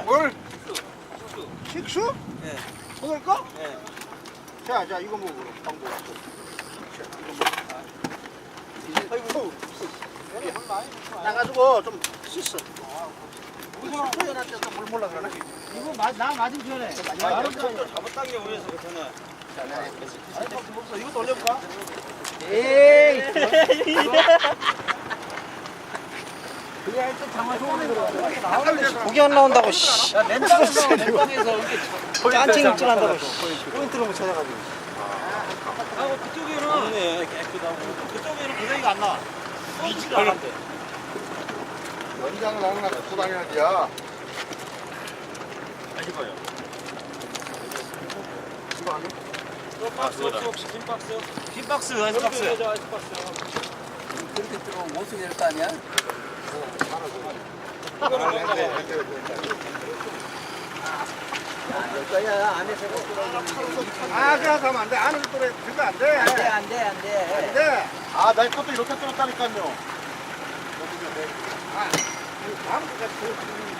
뭘? 식수? 예. 먹을 거? 예. 자, 이거 먹어. 방금. 아이고, 나가지고 좀 씻어. 수연한테 또물 몰라 그러나? 이거 나 맞은편에. 잡았다는 게 오해서 그렇잖아. 이것도 올려볼까? 에이. 그게 할때 장화 소원이 들어가. 고기 안 나온다고, 씨. 야, 맨땅에서 짠칭 입질한다고, 포인트로 못 찾아가지고. 아, 그쪽에는 없네. 깨끗하고. 그쪽에는 고생이가 안 나. 미지도 않았대. 연장을 하는 거 갖고 다녀야지야. 다시 봐요. 이거 아니야? 박스 혹시 긴 박스? 긴 박스, 아이스 박스. 아이스 박스. 그렇게 들어오면 못 쓰게 될 거 아니야? 거야 안에서 그래서 하면 안 돼. 안에서 또 그거 안 돼. 안돼. 아, 내 것도 이렇게 뚫었다니까요. 아, 다음